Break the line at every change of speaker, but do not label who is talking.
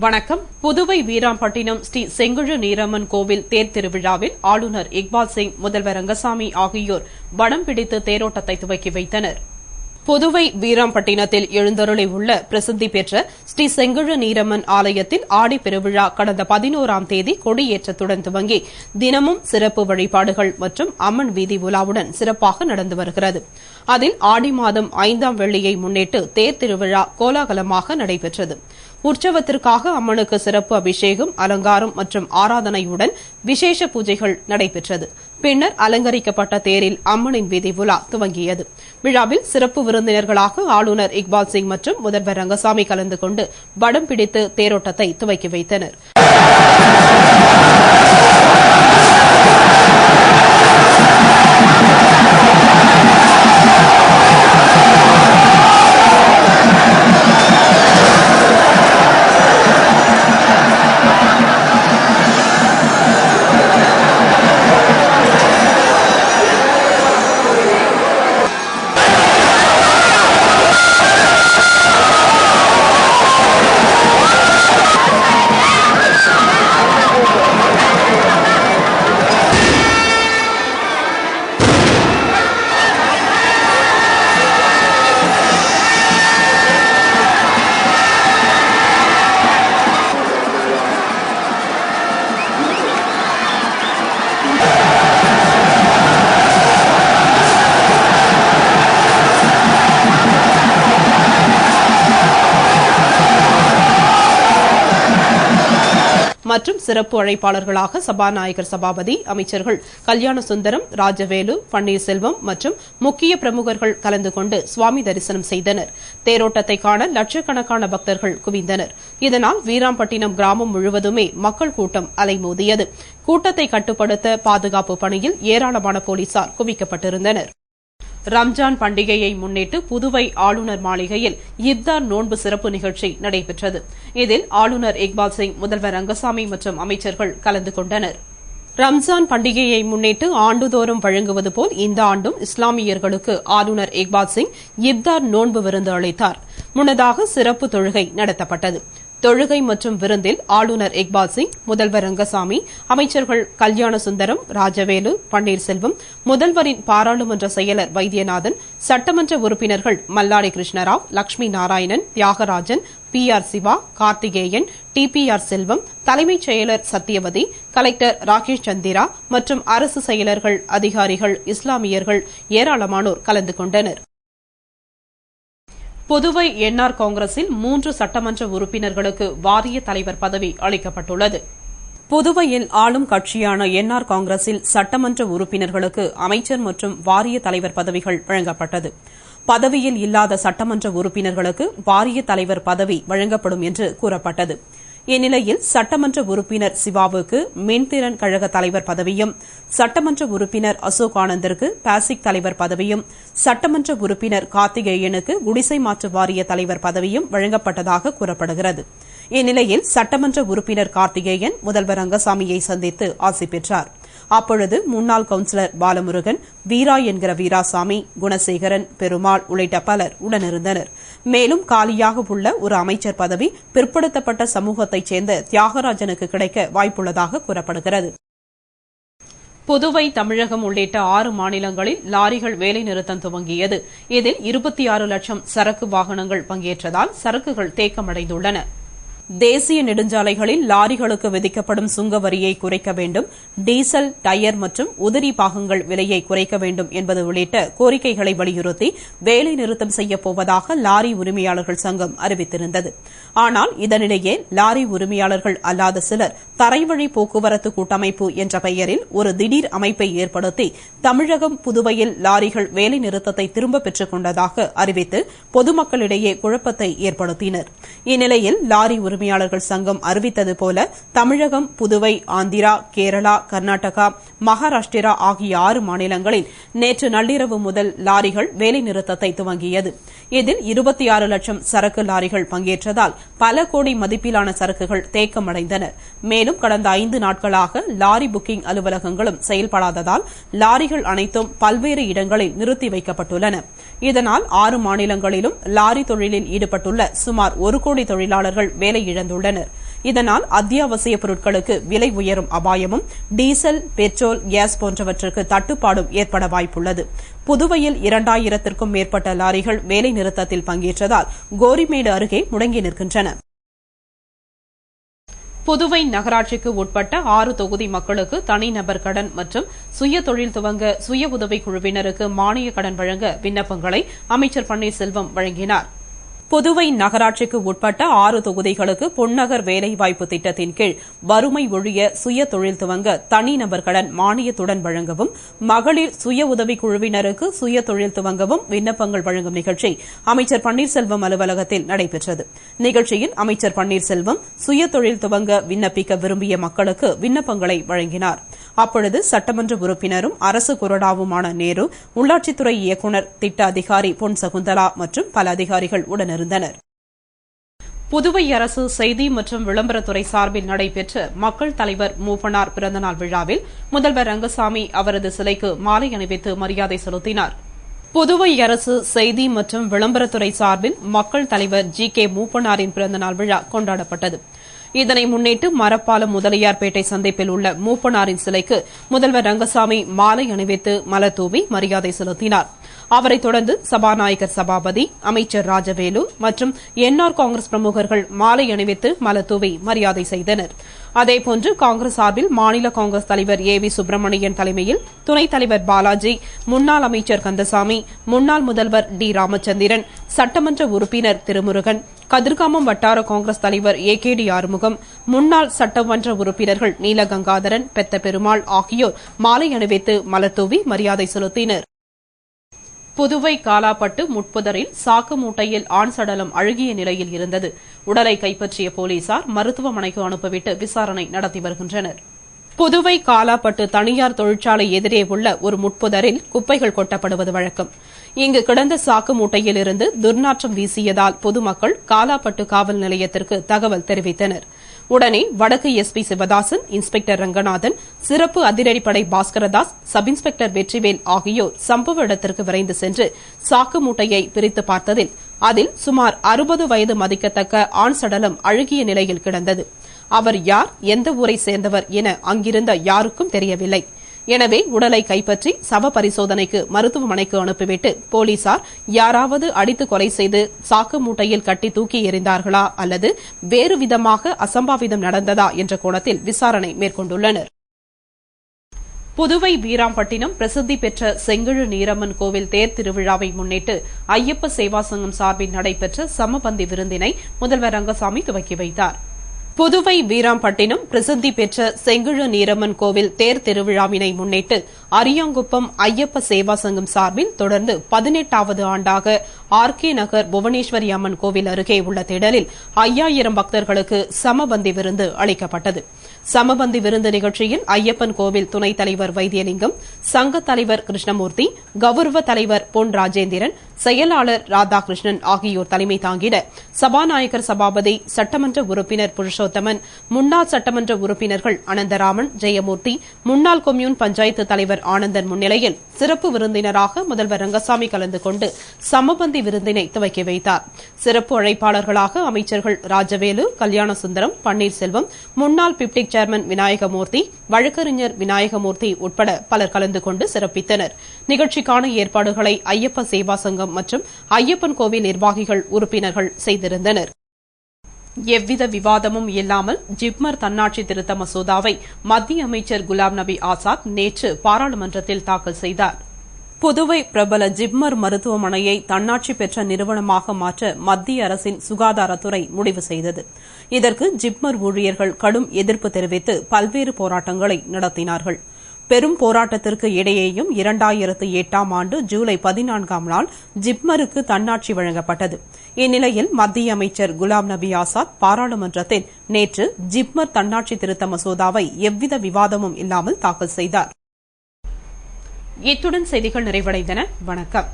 வணக்கம். புதுவை வீராம்பட்டினம் ஸ்ரீ செங்குழு நீரம்மன் கோவில் தேர் திருவிழாவில் ஆளுநர் இக்பால் சிங், முதல்வர் ரங்கசாமி ஆகியோர் வடம் பிடித்து தேரோட்டத்தை துவக்கி வைத்தனர். புதுவை வீராம்பட்டினத்தில் எழுந்தருளியுள்ள பிரசித்தி பெற்ற ஸ்ரீ செங்குழு நீரம்மன் ஆலயத்தில் ஆடி பெருவிழா கடந்த 11ஆம் தேதி கொடியேற்றத்துடன் துவங்கி தினமும் சிறப்பு வழிபாடுகள் மற்றும் அம்மன் வீதி உலாவுடன் சிறப்பாக நடந்து வருகிறது. அதில் ஆடி மாதம் 5ஆம் வெள்ளியை முன்னிட்டு தேர் திருவிழா கோலாகலமாக நடைபெற்றது. உற்சவத்திற்காக அம்மனுக்கு சிறப்பு அபிஷேகம், அலங்காரம் மற்றும் ஆராதனையுடன் விசேஷ பூஜைகள் நடைபெற்றது. பின்னர் அலங்கரிக்கப்பட்ட தேரில் அம்மனின் வீதி உலா துவங்கியது. விழாவில் சிறப்பு விருந்தினர்களாக ஆளுநர் இக்பால் சிங் மற்றும் முதல்வர் ரங்கசாமி கலந்து கொண்டு வடம் பிடித்து தேரோட்டத்தை துவக்கி வைத்தனர். மற்றும் சிறப்பு அழைப்பாளர்களாக சபாநாயகர் சபாபதி, அமைச்சர்கள் கல்யாண சுந்தரம், ராஜவேலு, பன்னீர்செல்வம் மற்றும் முக்கிய பிரமுகர்கள் கலந்து கொண்டு சுவாமி தரிசனம் செய்தனர். தேரோட்டத்தை காண லட்சக்கணக்கான பக்தர்கள் குவிந்தனர். இதனால் வீராம்பட்டினம் கிராமம் முழுவதுமே மக்கள் கூட்டம் அலைமோதியது. கூட்டத்தை கட்டுப்படுத்த பாதுகாப்பு பணியில் ஏராளமான போலீசார் குவிக்கப்பட்டிருந்தனர். ரம்ஜான் பண்டிகையை முன்னிட்டு புதுவை ஆளுநர் மாளிகையில் இப்தார் நோன்பு சிறப்பு நிகழ்ச்சி நடைபெற்றது. இதில் ஆளுநர் இக்பால் சிங், முதல்வர் ரங்கசாமி மற்றும் அமைச்சர்கள் கலந்து கொண்டனர். ரம்ஜான் பண்டிகையை முன்னிட்டு ஆண்டுதோறும் வழங்குவது போல் இந்த ஆண்டும் இஸ்லாமியர்களுக்கு ஆளுநர் இக்பால் சிங் இப்தார் நோன்பு விருந்து அளித்தார். முன்னதாக சிறப்பு தொழுகை நடத்தப்பட்டது. தொழுகை மற்றும் விருந்தில் ஆளுநர் இக்பால் சிங், முதல்வர் ரங்கசாமி, அமைச்சர்கள் கல்யாண சுந்தரம், ராஜவேலு, பன்னீர்செல்வம், முதல்வரின் பாராளுமன்ற செயலர் வைத்தியநாதன், சட்டமன்ற உறுப்பினர்கள் மல்லாடி கிருஷ்ணராவ், லட்சுமி நாராயணன், தியாகராஜன், PR சிவா, கார்த்திகேயன், TPR செல்வம், தலைமைச் செயலர் சத்யவதி, கலெக்டர் ராகேஷ் சந்திரா மற்றும் அரசு செயலர்கள், அதிகாரிகள், இஸ்லாமியர்கள் ஏராளமானோர் கலந்து கொண்டனர். புதுவை NR காங்கிரஸில் 3 சட்டமன்ற உறுப்பினர்களுக்கு வாரிய தலைவர் பதவி அளிக்கப்பட்டுள்ளது. புதுவையில் ஆளும் கட்சியான NR காங்கிரஸில் சட்டமன்ற உறுப்பினர்களுக்கு அமைச்சர் மற்றும் வாரிய தலைவர் பதவிகள் வழங்கப்பட்டது. பதவியில் இல்லாத சட்டமன்ற உறுப்பினர்களுக்கு வாரிய தலைவர் பதவி வழங்கப்படும் என்று கூறப்பட்டது. இந்நிலையில் சட்டமன்ற உறுப்பினர் சிவாவுக்கு மின்திறன் கழக தலைவர் பதவியும், சட்டமன்ற உறுப்பினர் அசோக் ஆனந்திற்கு பாசிக் தலைவர் பதவியும், சட்டமன்ற உறுப்பினர் கார்த்திகேயனுக்கு குடிசை மாற்று வாரிய தலைவர் பதவியும் வழங்கப்பட்டதாக கூறப்படுகிறது. இந்நிலையில் சட்டமன்ற உறுப்பினர் கார்த்திகேயன் முதல்வர் ரங்கசாமியை சந்தித்து ஆசி பெற்றார். அப்பொழுது முன்னாள் கவுன்சிலர் பாலமுருகன், வீரா என்கிற வீராசாமி, குணசேகரன், பெருமாள் உள்ளிட்ட பலர் உடனிருந்தனர். மேலும் காலியாக உள்ள ஒரு அமைச்சர் பதவி பிற்படுத்தப்பட்ட சமூகத்தைச் சேர்ந்த தியாகராஜனுக்கு கிடைக்க வாய்ப்புள்ளதாக கூறப்படுகிறது. புதுவை, தமிழகம் உள்ளிட்ட 6 மாநிலங்களில் லாரிகள் வேலைநிறுத்தம் துவங்கியது. இதில் 26 லட்சம் சரக்கு வாகனங்கள் பங்கேற்றதால் சரக்குகள் தேக்கமடைந்துள்ளன. தேசிய நெடுஞ்சாலைகளில் லாரிகளுக்கு விதிக்கப்படும் சுங்க வரியை குறைக்க வேண்டும், டீசல், டயர் மற்றும் உதிரி பாகங்கள் விலையை குறைக்க வேண்டும் என்பது உள்ளிட்ட கோரிக்கைகளை வலியுறுத்தி வேலைநிறுத்தம் செய்யப்போவதாக லாரி உரிமையாளர்கள் சங்கம் அறிவித்திருந்தது. ஆனால் இதனிடையே லாரி உரிமையாளர்கள் அல்லாத சிலர் தரைவழி போக்குவரத்து கூட்டமைப்பு என்ற பெயரில் ஒரு திடீர் அமைப்பை ஏற்படுத்தி தமிழகம், புதுவையில் லாரிகள் வேலைநிறுத்தத்தை திரும்பப் பெற்றுக் கொண்டதாக அறிவித்து பொதுமக்களிடையே குழப்பத்தை ஏற்படுத்தினர். இந்நிலையில் லாரி உரிமையாளர்கள் சங்கம் அறிவித்தது போல தமிழகம், புதுவை, ஆந்திரா, கேரளா, கர்நாடகா, மகாராஷ்டிரா ஆகிய 6 மாநிலங்களில் நேற்று நள்ளிரவு முதல் லாரிகள் வேலைநிறுத்தத்தை துவங்கியது. இதில் 26 லட்சம் சரக்கு லாரிகள் பங்கேற்றதால் பல கோடி மதிப்பிலான சரக்குகள் தேக்கமடைந்தன. மேலும் கடந்த 5 நாட்களாக லாரி புக்கிங் அலுவலகங்களும் செயல்படாததால் லாரிகள் அனைத்தும் பல்வேறு இடங்களில் நிறுத்தி வைக்கப்பட்டுள்ளன. இதனால் 6 மாநிலங்களிலும் லாரி தொழிலில் ஈடுபட்டுள்ள சுமார் 1 கோடி தொழிலாளர்கள் வேலை இழந்துள்ளனர். இதனால் அத்தியாவசிய பொருட்களுக்கு விலை உயரும் அபாயமும் டீசல், பெட்ரோல், கேஸ் போன்றவற்றுக்கு தட்டுப்பாடும் ஏற்பட வாய்ப்புள்ளது. புதுவையில் 2000க்கும் மேற்பட்ட லாரிகள் வேலைநிறுத்தத்தில் பங்கேற்றதால் கோரிமேடு அருகே முடங்கி நிற்கின்றன. புதுவை நகராட்சிக்கு உட்பட்ட 6 தொகுதி மக்களுக்கு தனிநபர் கடன் மற்றும் சுய தொழில் துவங்க சுய உதவிக் குழுவினருக்கு மானிய கடன் வழங்க விண்ணப்பங்களை அமைச்சர் பன்னீர்செல்வம் வழங்கினார். புதுவை நகராட்சிக்கு உட்பட்ட 6 தொகுதிகளுக்கு பொன்னகர் வேலைவாய்ப்பு திட்டத்தின் கீழ் வறுமை ஒழிய சுய தொழில் துவங்க தனிநபர் கடன் மானியத்துடன் வழங்கவும், மகளிர் சுய உதவிக் குழுவினருக்கு சுய தொழில் துவங்கவும் விண்ணப்பங்கள் வழங்கும் நிகழ்ச்சி அமைச்சர் பன்னீர்செல்வம் அலுவலகத்தில் நடைபெற்றது. நிகழ்ச்சியில் அமைச்சர் பன்னீர்செல்வம் சுய தொழில் துவங்க விண்ணப்பிக்க விரும்பிய மக்களுக்கு விண்ணப்பங்களை வழங்கினார். அப்பொழுது சட்டமன்ற உறுப்பினரும் அரசு கொறடாவுமான நேரு, உள்ளாட்சித்துறை இயக்குநர், திட்ட அதிகாரி பொன் சகுந்தலா மற்றும் பல அதிகாரிகள் உடனிருந்தனர். புதுவை அரசு செய்தி மற்றும் விளம்பரத்துறை சார்பில் நடைபெற்ற மக்கள் தலைவர் மூப்பனார் பிறந்தநாள் விழாவில் முதல்வர் ரங்கசாமி அவரது சிலைக்கு மாலை அணிவித்து மரியாதை செலுத்தினார். புதுவை அரசு செய்தி மற்றும் விளம்பரத்துறை சார்பில் மக்கள் தலைவர் ஜி.கே. மூப்பனாரின் பிறந்தநாள் விழா கொண்டாடப்பட்டது. இதனை முன்னிட்டு மரப்பாலம் முதலியார்பேட்டை சந்திப்பில் உள்ள மூப்பனாரின் சிலைக்கு முதல்வர் ரங்கசாமி மாலை அணிவித்து மலர்தூவி மரியாதை செலுத்தினார். அவரைத் தொடர்ந்து சபாநாயகர் சபாபதி, அமைச்சர் ராஜவேலு மற்றும் என்ஆர் காங்கிரஸ் பிரமுகர்கள் மாலை அணிவித்து மலர்தூவி மரியாதை செய்தனர். அதேபோன்று காங்கிரஸ் சார்பில் மாநில காங்கிரஸ் தலைவர் ஏ.வி. சுப்பிரமணியன் தலைமையில் துணைத் தலைவர் பாலாஜி, முன்னாள் அமைச்சர் கந்தசாமி, முன்னாள் முதல்வர் டி. ராமச்சந்திரன், சட்டமன்ற உறுப்பினர் திருமுருகன், கதிர்காமம் வட்டார காங்கிரஸ் தலைவர் ஏ.கே.டி. ஆறுமுகம், முன்னாள் சட்டமன்ற உறுப்பினர்கள் நீலகங்காதரன், பெத்த பெருமாள் ஆகியோர் மாலை அணிவித்து மலர்தூவி மரியாதை செலுத்தினர். புதுவை காலாப்பட்டு முட்புதரில் சாக்கு மூட்டையில் ஆண் சடலம் அழுகிய நிலையில் இருந்தது. உடலை கைப்பற்றிய போலீசார் மருத்துவமனைக்கு அனுப்பிவிட்டு விசாரணை நடத்தி வருகின்றனர். புதுவை காலாப்பட்டு தனியார் தொழிற்சாலை எதிரே உள்ள ஒரு முட்புதரில் குப்பைகள் கொட்டப்படுவது வழக்கம். இங்கு கிடந்த சாக்கு மூட்டையில் இருந்து துர்நாற்றம் வீசியதால் பொதுமக்கள் காலாப்பட்டு காவல் நிலையத்திற்கு தகவல் தெரிவித்தனர். உடனே வடக்கு எஸ்பி சிவதாசன், இன்ஸ்பெக்டர் ரங்கநாதன், சிறப்பு அதிரடிப்படை பாஸ்கரதாஸ், சப் இன்ஸ்பெக்டர் வெற்றிவேல் ஆகியோர் சம்பவ இடத்திற்கு விரைந்து சென்று சாக்கு மூட்டையை பிரித்து பார்த்ததில் அதில் சுமார் 60 வயது மதிக்கத்தக்க ஆண் சடலம் அழுகிய நிலையில் கிடந்தது. அவர் யார், எந்த ஊரை சேர்ந்தவர் என அங்கிருந்த யாருக்கும் தெரியவில்லை. எனவே உடலை கைப்பற்றி சவ பரிசோதனைக்கு மருத்துவமனைக்கு அனுப்பிவிட்டு போலீசார் யாராவது அடித்து கொலை செய்து சாக்கு மூட்டையில் கட்டி தூக்கி எறிந்தார்களா அல்லது வேறு விதமாக அசம்பாவிதம் நடந்ததா என்ற கோணத்தில் விசாரணை மேற்கொண்டுள்ளனர். புதுவை வீராம்பட்டினம் பிரசித்தி பெற்ற செங்கிழு நீரம்மன் கோவில் தேர் திருவிழாவை முன்னிட்டு ஐயப்ப சேவா சங்கம் சார்பில் நடைபெற்ற சமபந்தி விருந்தினை முதல்வர் ரங்கசாமி துவக்கி வைத்தார். புதுவை வீராம்பட்டினம் பிரசித்தி பெற்ற செங்கிழு நீரம்மன் கோவில் தேர் திருவிழாவினை முன்னிட்டு அரியாங்குப்பம் ஐயப்ப சேவா சங்கம் சார்பில் தொடர்ந்து 18வது ஆண்டாக ஆர்.கே. நகர் புவனேஸ்வரி அம்மன் கோவில் அருகே உள்ள திடலில் 5000 பக்தர்களுக்கு சமபந்தி விருந்து அளிக்கப்பட்டது. சமபந்தி விருந்து நிகழ்ச்சியில் ஐயப்பன் கோவில் துணைத் தலைவர் வைத்தியலிங்கம், சங்க தலைவர் கிருஷ்ணமூர்த்தி, கௌரவ தலைவர் பொன் ராஜேந்திரன், செயலாளர் ராதாகிருஷ்ணன் ஆகியோர் தலைமை தாங்கிட சபாநாயகர் சபாபதி, சட்டமன்ற உறுப்பினர் புருஷோத்தமன், முன்னாள் சட்டமன்ற உறுப்பினர்கள் அனந்தராமன், ஜெயமூர்த்தி, முன்னாள் கொம்யூன் பஞ்சாயத்து தலைவர் ஆனந்தன் முன்னிலையில் சிறப்பு விருந்தினராக முதல்வர் ரங்கசாமி கலந்து கொண்டு சமபந்தி விருந்தினை துவக்கி வைத்தார். சிறப்பு அழைப்பாளர்களாக அமைச்சர்கள் ராஜவேலு, கல்யாணசுந்தரம், பன்னீர்செல்வம், முன்னாள் பிப்டிக் சேர்மன் விநாயகமூர்த்தி, வழக்கறிஞர் விநாயகமூர்த்தி உட்பட பலர் கலந்து கொண்டு சிறப்பித்தனர். நிகழ்ச்சிக்கான ஏற்பாடுகளை ஐயப்ப சேவா சங்கம் மற்றும் ஐயப்பன் கோவில் நிர்வாகிகள், உறுப்பினர்கள் செய்திருந்தனர். எவ்வித விவாதமும் இல்லாமல் ஜிப்மர் தன்னாட்சி திருத்த மசோதாவை மத்திய அமைச்சர் குலாம் நபி ஆசாத் நேற்று பாராளுமன்றத்தில் தாக்கல் செய்தார். புதுவை பிரபல ஜிப்மர் மருத்துவமனையை தன்னாட்சி பெற்ற நிறுவனமாக மாற்ற மத்திய அரசின் சுகாதாரத்துறை முடிவு செய்தது. இதற்கு ஜிப்மர் ஊழியர்கள் கடும் எதிர்ப்பு தெரிவித்து பல்வேறு போராட்டங்களை நடத்தினார்கள். பெரும் போராட்டத்திற்கு இடையேயும் 2008ஆம் ஆண்டு ஜூலை 14ஆம் நாள் ஜிப்மருக்கு தன்னாட்சி வழங்கப்பட்டது. இந்நிலையில் மத்திய அமைச்சர் குலாம் நபி ஆசாத் பாராளுமன்றத்தில் நேற்று ஜிப்மர் தன்னாட்சி திருத்த மசோதாவை எவ்வித விவாதமும் இல்லாமல் தாக்கல் செய்தார். இத்துடன் செய்திகள் நிறைவடைந்தன. வணக்கம்.